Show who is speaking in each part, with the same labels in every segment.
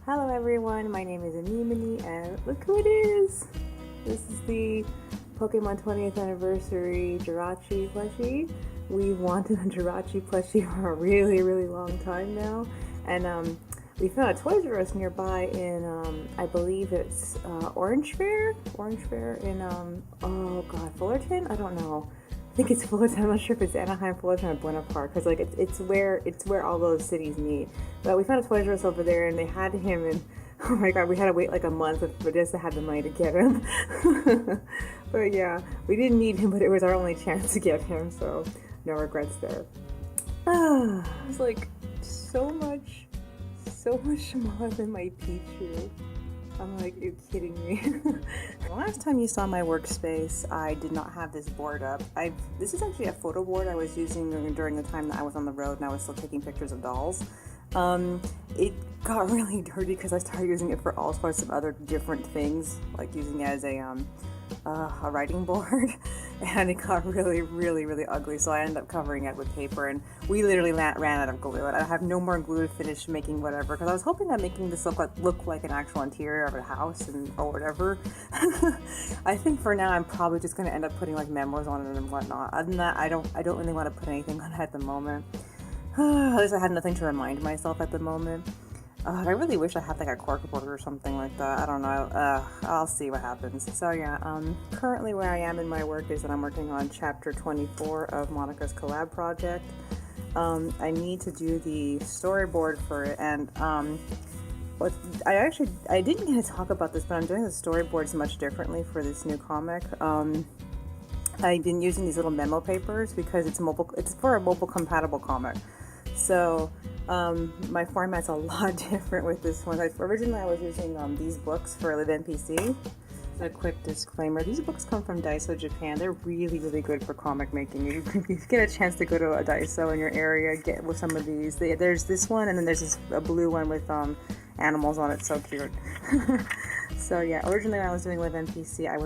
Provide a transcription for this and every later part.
Speaker 1: Hello everyone, my name is Amymone and look who it is! This is the Pokemon 20th Anniversary Jirachi plushie. We've wanted a Jirachi plushie for a really long time now, and we found a Toys R Us nearby in, I believe it's Orange Fair in, oh god, Fullerton? I don't know. I think it's Fullerton. I'm not sure if it's Anaheim, Fullerton, or Buena Park, because like it's where all those cities meet. But we found a Toys R Us over there, and they had him, and oh my god, we had to wait like a month for just to have the money to get him. But yeah, we didn't need him, but it was our only chance to get him, so no regrets there. It was like so much smaller than my Pichu. I'm like, you're kidding me. The last time you saw my workspace, I did not have this board up. This is actually a photo board I was using during the time that I was on the road and I was still taking pictures of dolls. It got really dirty because I started using it for all sorts of other different things, like using it as a writing board, and it got really ugly, so I ended up covering it with paper, and we literally ran out of glue, and I have no more glue to finish making whatever, because I was hoping that making this look like an actual interior of a house or whatever. I think for now I'm probably just going to end up putting like memos on it and whatnot. Other than that, I don't really want to put anything on it at the moment. At least I had nothing to remind myself at the moment. I really wish I had like a corkboard or something like that. I don't know. I'll see what happens. So yeah, currently where I am in my work is that I'm working on chapter 24 of Monica's collab project. I need to do the storyboard for it, and I didn't get to talk about this, but I'm doing the storyboards much differently for this new comic. I've been using these little memo papers because it's for a mobile compatible comic. So my format's a lot different with this one. Originally I was using these books for Live NPC. A quick disclaimer, these books come from Daiso Japan. They're really good for comic making. If you get a chance to go to a Daiso in your area, get with some of these. There's this one, and then there's a blue one with animals on it. So cute. So yeah, originally when I was doing Live NPC, I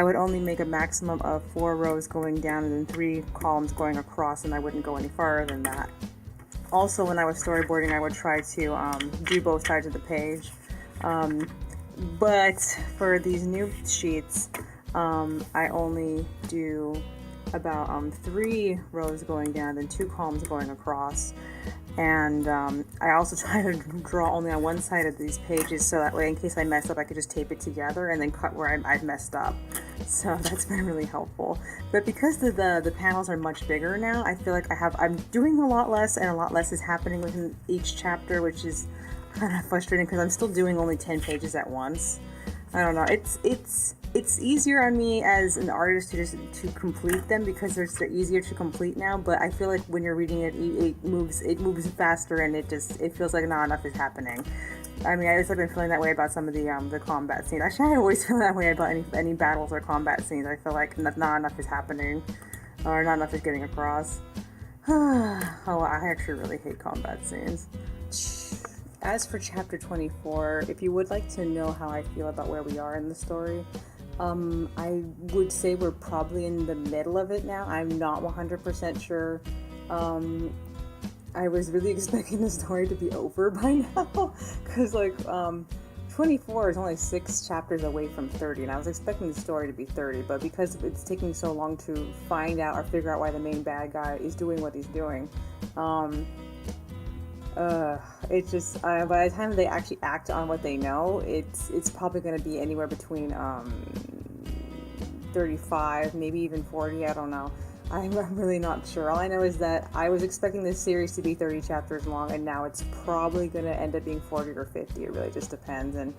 Speaker 1: would only make a maximum of 4 rows going down and then 3 columns going across, and I wouldn't go any farther than that. Also, when I was storyboarding, I would try to do both sides of the page. But for these new sheets, I only do about 3 rows going down and 2 columns going across. And I also try to draw only on one side of these pages, so that way in case I mess up I could just tape it together and then cut where I've messed up. So that's been really helpful. But because the panels are much bigger now, I feel like I'm doing a lot less, and a lot less is happening within each chapter, which is kind of frustrating because I'm still doing only 10 pages at once. I don't know. It's easier on me as an artist to complete them because they're easier to complete now. But I feel like when you're reading it, it moves faster, and it feels like not enough is happening. I mean, I guess I've been feeling that way about some of the combat scenes. Actually, I always feel that way about any battles or combat scenes. I feel like not enough is happening, or not enough is getting across. Oh, I actually really hate combat scenes. As for chapter 24, if you would like to know how I feel about where we are in the story, I would say we're probably in the middle of it now. I'm not 100% sure. I was really expecting the story to be over by now, because like 24 is only 6 chapters away from 30, and I was expecting the story to be 30, but because it's taking so long to find out or figure out why the main bad guy is doing what he's doing, it's just by the time they actually act on what they know, it's probably going to be anywhere between 35, maybe even 40. I don't know. I'm really not sure. All I know is that I was expecting this series to be 30 chapters long, and now it's probably going to end up being 40 or 50. It really just depends. And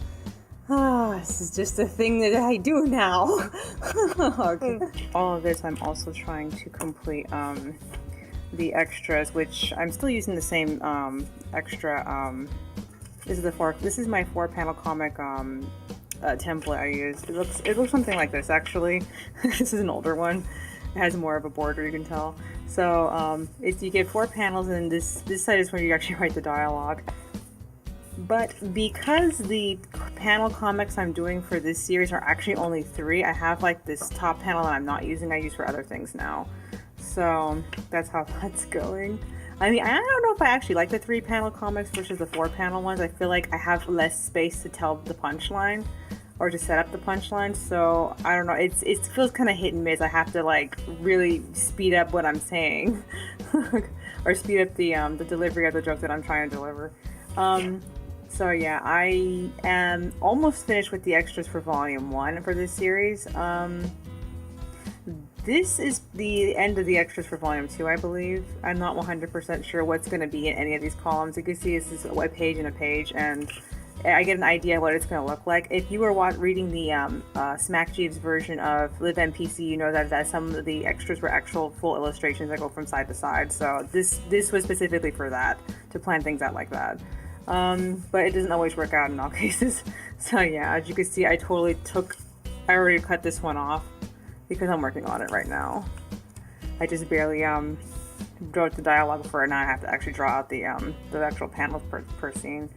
Speaker 1: this is just a thing that I do now. Okay. All of this, I'm also trying to complete the extras, which I'm still using the same extra. This is my 4-panel comic template I use. It looks something like this actually. This is an older one. It has more of a border, you can tell. So you get 4 panels, and this side is where you actually write the dialogue. But because the panel comics I'm doing for this series are actually only 3, I have like this top panel that I'm not using, I use for other things now. So that's how that's going. I mean, I don't know if I actually like the 3-panel comics versus the 4-panel ones. I feel like I have less space to tell the punchline or to set up the punchline. So I don't know. It feels kind of hit and miss. I have to like really speed up what I'm saying, or speed up the delivery of the joke that I'm trying to deliver. So yeah, I am almost finished with the extras for volume 1 for this series. This is the end of the extras for volume 2, I believe. I'm not 100% sure what's going to be in any of these columns. You can see this is a page and a page, and I get an idea of what it's going to look like. If you were reading the Smack Jeeves version of Live NPC, you know that some of the extras were actual full illustrations that go from side to side. So this was specifically for that, to plan things out like that. But it doesn't always work out in all cases. So yeah, as you can see, I already cut this one off because I'm working on it right now. I just barely wrote the dialogue for it. Now I have to actually draw out the actual panels per scene.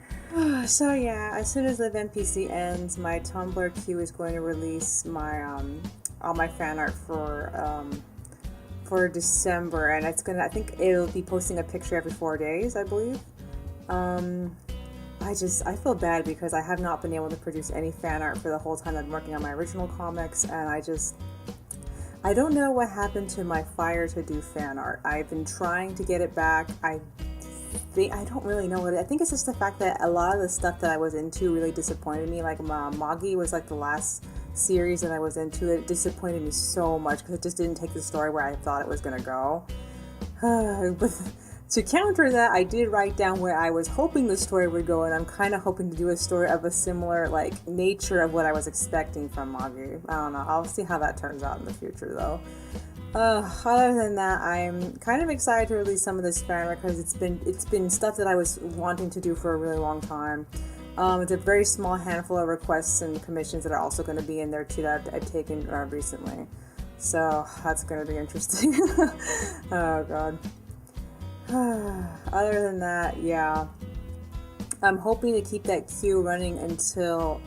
Speaker 1: So yeah, as soon as Live NPC ends, my Tumblr queue is going to release my all my fan art for December, and I think it'll be posting a picture every 4 days, I believe. I feel bad because I have not been able to produce any fan art for the whole time I've been working on my original comics, and I don't know what happened to my fire to do fan art. I've been trying to get it back. I don't really know what I think it's just the fact that a lot of the stuff that I was into really disappointed me. Like Magi was like the last series that I was into. It disappointed me so much because it just didn't take the story where I thought it was going to go. But to counter that, I did write down where I was hoping the story would go, and I'm kind of hoping to do a story of a similar like nature of what I was expecting from Magi. I don't know. I'll see how that turns out in the future, though. Other than that, I'm kind of excited to release some of this fan art because it's been stuff that I was wanting to do for a really long time. It's a very small handful of requests and commissions that are also going to be in there too that I've taken recently. So that's going to be interesting. Oh God. Other than that, yeah, I'm hoping to keep that queue running until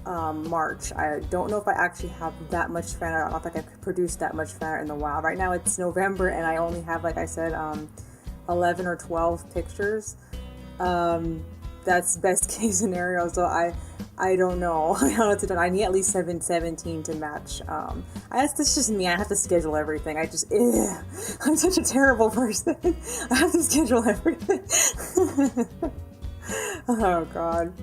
Speaker 1: March. I don't know if I actually have that much fan art. I don't think I could produce that much fan art in the wild. Right now it's November and I only have, like I said, 11 or 12 pictures. That's best case scenario. So I don't know. I don't know what to do. I need at least 17 to match. That's just me. I have to schedule everything. I'm such a terrible person. I have to schedule everything. Oh God.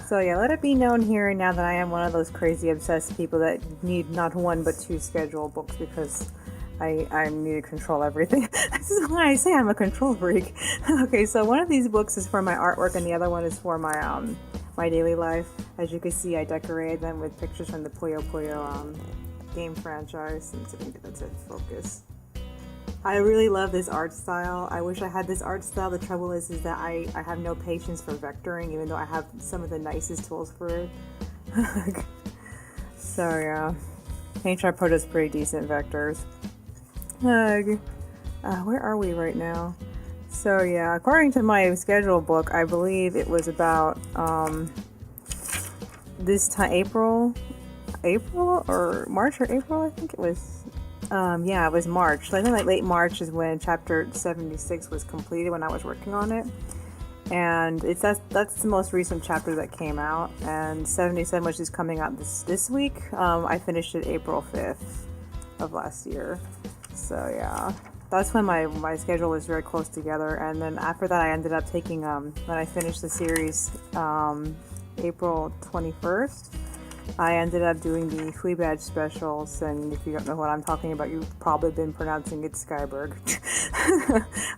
Speaker 1: So yeah, let it be known here and now that I am one of those crazy obsessed people that need not 1 but 2 schedule books because I need to control everything. This is why I say I'm a control freak. Okay, so one of these books is for my artwork and the other one is for my my daily life. As you can see, I decorated them with pictures from the Puyo Puyo game franchise. Let's see if I can get that to focus. I really love this art style. I wish I had this art style. The trouble is that I have no patience for vectoring, even though I have some of the nicest tools for it. So yeah, Paint Pro does pretty decent vectors. Where are we right now? So yeah, according to my schedule book, I believe it was about this time April or March or April, I think it was. Yeah, it was March. So I think like late March is when chapter 76 was completed when I was working on it. And that's the most recent chapter that came out. And 77, which is coming out this week, I finished it April 5th of last year. So yeah, that's when my schedule was very close together. And then after that, I ended up taking, when I finished the series April 21st, I ended up doing the Hui Badge specials, and if you don't know what I'm talking about, you've probably been pronouncing it Skyberg.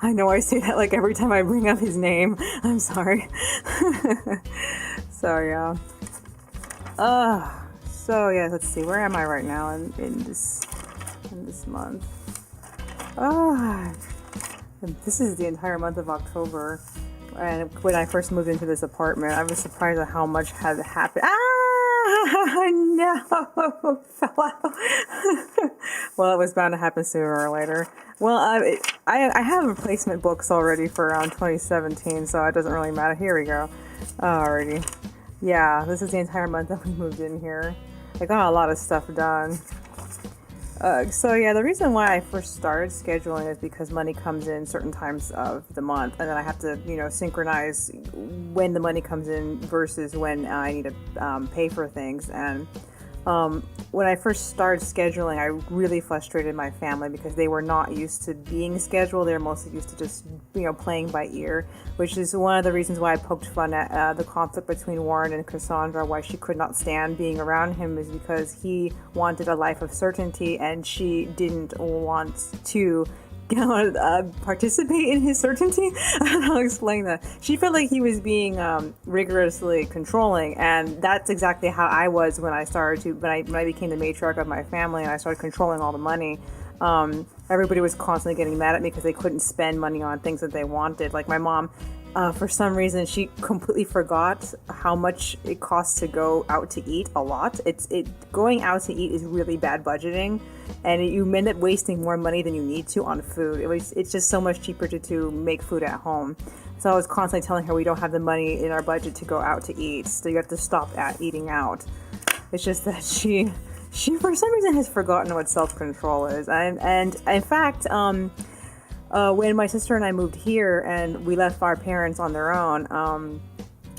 Speaker 1: I know I say that like every time I bring up his name. I'm sorry. So yeah. So yeah, let's see, where am I right now in this month? This is the entire month of October. And when I first moved into this apartment, I was surprised at how much had happened. No, fell out. Well, it was bound to happen sooner or later. Well, I have replacement books already for around 2017, so it doesn't really matter. Here we go. Alrighty. Yeah, this is the entire month that we moved in here. I got a lot of stuff done. So yeah, the reason why I first started scheduling is because money comes in certain times of the month, and then I have to, synchronize when the money comes in versus when I need to pay for things. And when I first started scheduling, I really frustrated my family because they were not used to being scheduled. They were mostly used to just, playing by ear, which is one of the reasons why I poked fun at the conflict between Warren and Cassandra, why she could not stand being around him, is because he wanted a life of certainty and she didn't want to participate in his certainty. I'll explain that. She felt like he was being rigorously controlling, and that's exactly how I was when I became the matriarch of my family and I started controlling all the money. Everybody was constantly getting mad at me because they couldn't spend money on things that they wanted. Like my mom, for some reason, she completely forgot how much it costs to go out to eat a lot. Going out to eat is really bad budgeting, and you end up wasting more money than you need to on food. It's just so much cheaper to make food at home. So I was constantly telling her we don't have the money in our budget to go out to eat, so you have to stop at eating out. It's just that she for some reason has forgotten what self-control is. And in fact, when my sister and I moved here and we left our parents on their own,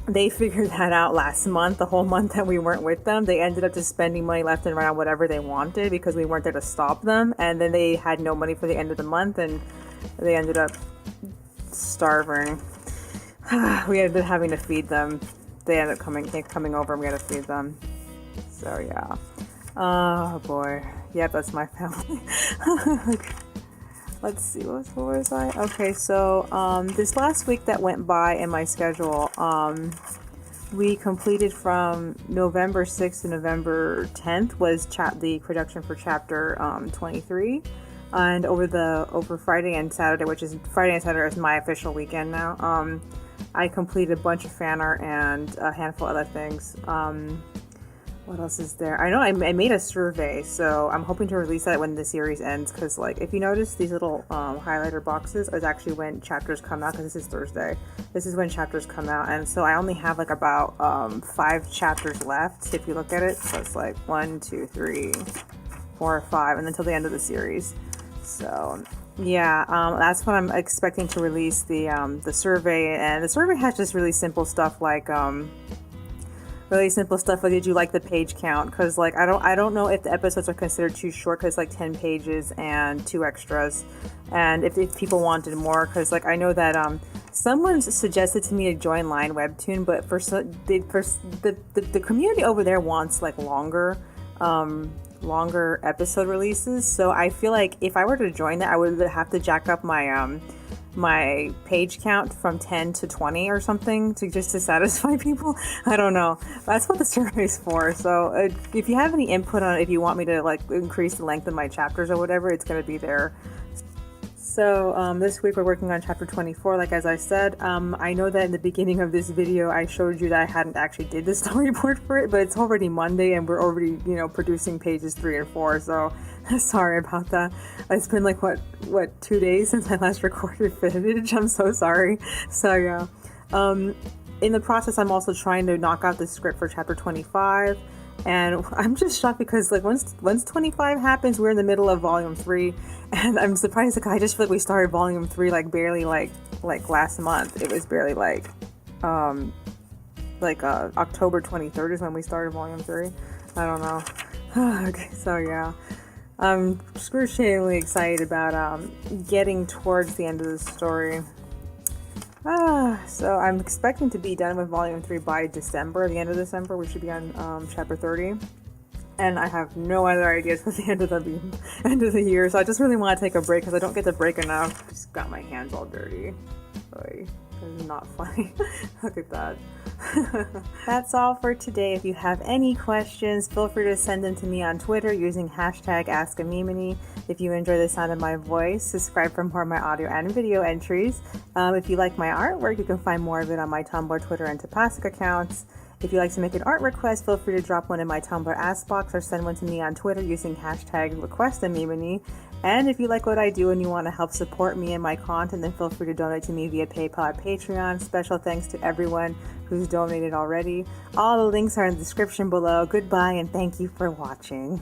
Speaker 1: they figured that out last month, the whole month that we weren't with them. They ended up just spending money left and right on whatever they wanted because we weren't there to stop them. And then they had no money for the end of the month and they ended up starving. We ended up having to feed them. They ended up coming over and we had to feed them. So yeah. Oh boy. Yep, that's my family. Let's see, what was I? Okay, so this last week that went by in my schedule, we completed from November 6th to November 10th was the production for chapter 23. And over Friday and Saturday, which is Friday and Saturday is my official weekend now, I completed a bunch of fan art and a handful of other things. What else is there? I know I made a survey, so I'm hoping to release that when the series ends, because if you notice, these little highlighter boxes is actually when chapters come out, because this is Thursday. This is when chapters come out, and so I only have about 5 chapters left, if you look at it. So it's 1, 2, 3, 4, 5, and until the end of the series. So yeah, that's when I'm expecting to release the survey, and the survey has just really simple stuff like did you like the page count? Because I don't know if the episodes are considered too short, because 10 pages and 2 extras, and if people wanted more, because I know that someone suggested to me to join Line Webtoon, but the community over there wants longer episode releases. So I feel like if I were to join that, I would have to jack up my page count from 10 to 20 or something to satisfy people. I don't know. That's what the survey is for. So if you have any input on it, if you want me to increase the length of my chapters or whatever, it's going to be there. So this week we're working on chapter 24, as I said. I know that in the beginning of this video I showed you that I hadn't actually did the storyboard for it, but it's already Monday and we're already, producing pages 3 and 4, so sorry about that. It's been 2 days since I last recorded footage. I'm so sorry. So yeah. In the process, I'm also trying to knock out the script for chapter 25. And I'm just shocked because once 25 happens, we're in the middle of volume 3, and I'm surprised I just feel like we started volume 3 barely last month. It was barely October 23rd is when we started volume 3. I don't know. Okay, so yeah, I'm excruciatingly excited about getting towards the end of the story. So I'm expecting to be done with volume 3 by December. The end of December, we should be on chapter 30. And I have no other ideas for the end of the year. So I just really want to take a break because I don't get to break enough. Just got my hands all dirty. Sorry. This is not funny. Look at that. That's all for today. If you have any questions, feel free to send them to me on Twitter using hashtag #AskAmymone. If you enjoy the sound of my voice, subscribe for more of my audio and video entries. If you like my artwork, you can find more of it on my Tumblr, Twitter, and Tapastic accounts. If you'd like to make an art request, feel free to drop one in my Tumblr Ask box or send one to me on Twitter using hashtag #RequestAmymone. And if you like what I do and you want to help support me and my content, then feel free to donate to me via PayPal or Patreon. Special thanks to everyone who's donated already. All the links are in the description below. Goodbye and thank you for watching.